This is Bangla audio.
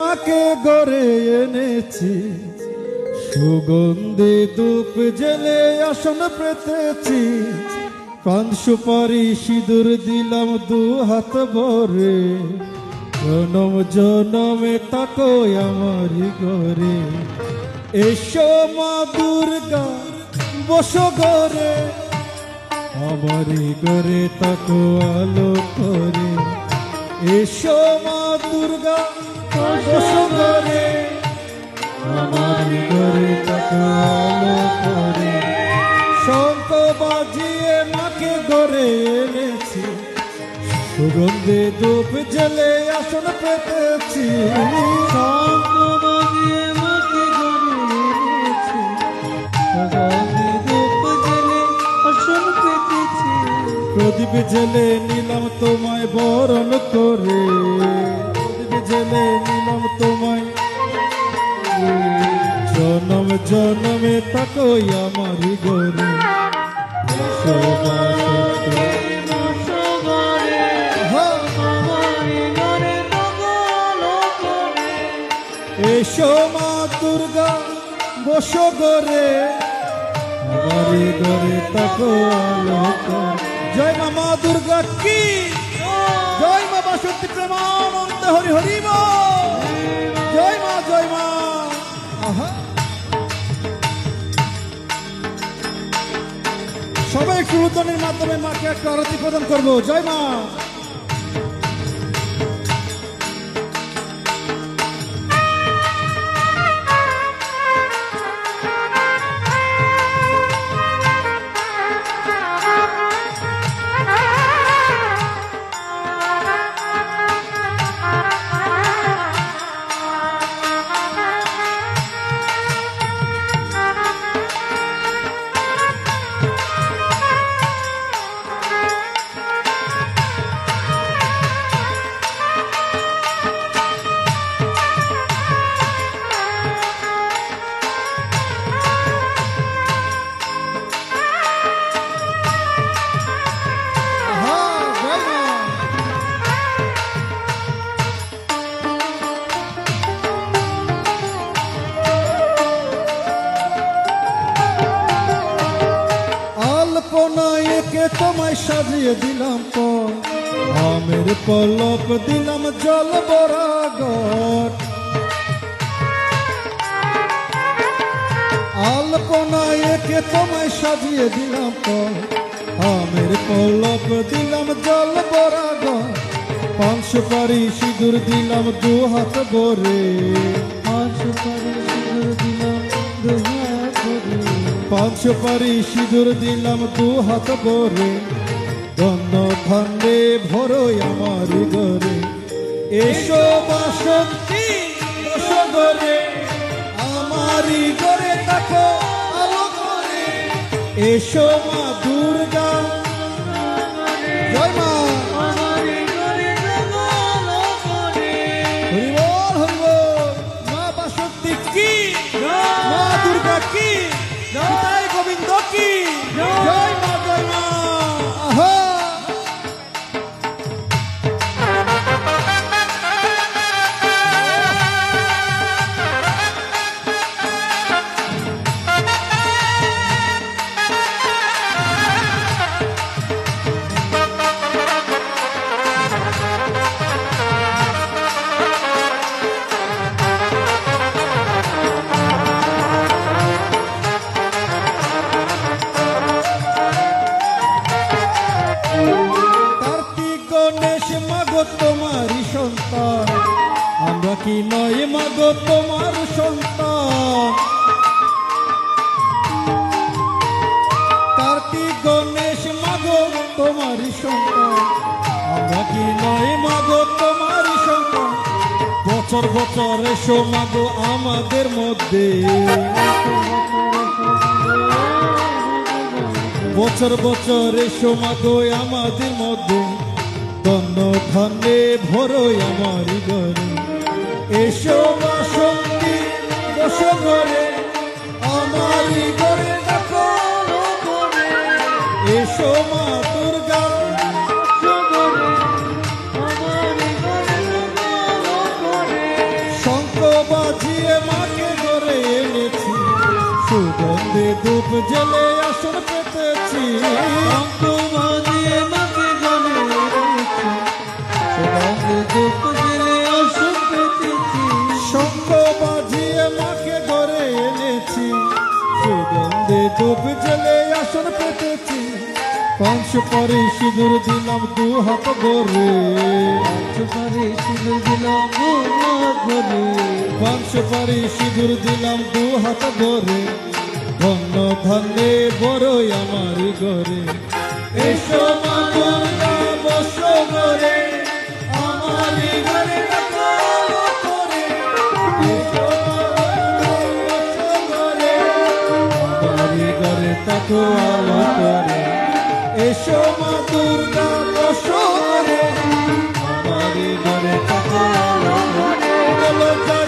মাকে গড়ে এনেছি, সুগন্ধি ধূপ জেলে আসন পেতেছি, পান সুপারি সিঁদুর দিলাম দু হাত ভরে, জনম জনমে তাকো আমারি ঘরে। এসো মা দুর্গা বসো ঘরে, আমারি ঘরে তাকো আলো করে। এসো মা দুর্গা বসো ঘরে, আমারি ঘরে তাকো আলো করে। শঙ্খ বাজিয়ে মাকে ঘরে এনেছি, সুগন্ধি ধূপ জেলে আসন পেতেছি, শঙ্খ বাজিয়ে মাকে ঘরে এনেছি, সুগন্ধি ধূপ জেলে আসন পেতেছি। প্রদীপ জেলে নিলাম তোমায় বরণ করে, প্রদীপ জেলে নিলাম তোমায়, জনম জনমে তাকই আমারি ঘরে। এসো মা দুর্গা বসো ঘরে, আমারি ঘরে তাকো আলো করে। জয় মা মা দুর্গা কি, জয় মা বাসন্তী প্রেমানন্দ হরি হরি বল। জয় মা জয় মা। আহা, সবাই একটু রুদনের মাধ্যমে মাকে একটা আরতি প্রদান করবো। জয় মা। আলপনায়কে তোমায় সাজিয়ে দিলাম পর, আমের পলক দিলাম জল বরাগর। আলপনায়কে তোমায় সাজিয়ে দিলাম পর, আমের পলক দিলাম জল বরাগর। পান সুপারি সিঁদুর দিলাম দু হাত ভরে, পান সুপারি সিঁদুর দিলাম দু হাত ভরে। পান সুপারি সিঁদুর দিলাম দু হাত ভরে, ধন্য ধান্যে ভরোই আমারি ঘরে। এসো বাসন্তী বসো ঘরে, আমারি ঘরে তাকো আলো করে। এসো মা দুর্গা, জয় মা। আমারি ঘরে তাকো আলো করে। হরি বল হরি বল। মা বাসন্তী কি, মা দুর্গা কি, জয় গোবিন্দ কি, জয় মা জয় মা। আহা, তোমারই সন্তান আমরা কি নয় মাগো তোমার সন্তান। কার্তিক গণেশ মাগো তোমারই সন্তান, আমরা কি নয় মাগো তোমারই সন্তান। বছর বছর এসো মাগো আমাদের মধ্যে, বছর বছর এসো মাগো আমাদের মধ্যে, ধন্য ধান্যে ভরোই আমারি ঘরে। এসো বাসন্তী বসো ঘরে, আমারি ঘরে তাকো আলো করে। এসো মা দুর্গা বসো ঘরে, আমারি ঘরে তাকো আলো করে। সুগন্ধি ধূপ জেলে আসন পেতেছি শঙ্খ বাজিয়ে মাকে গানে রেখেছি সুগন্ধি ধূপ জেলে আসন পেতেছি শঙ্খ বাজিয়ে মাকে ঘরে এনেছি সুগন্ধি ধূপ জেলে আসন পেতেছি পাঁচ পরে সিঁদুর দিলাম দু হাত ভরে সুপারি সিঁদুর দিলাম দুহাত ভরে পাঁচ পরে সিঁদুর দিলাম দু হাত ভরে ধন্য ধন্যে বড়ই আমার ঘরে এসো মা দুর্গা বসো ঘরে আমার ঘরে কালো করে এসো মা দুর্গা বসো ঘরে আমার ঘরে তাকো আলো করে এসো মা দুর্গা বসো ঘরে আমার ঘরে তাকো আলো করে বলো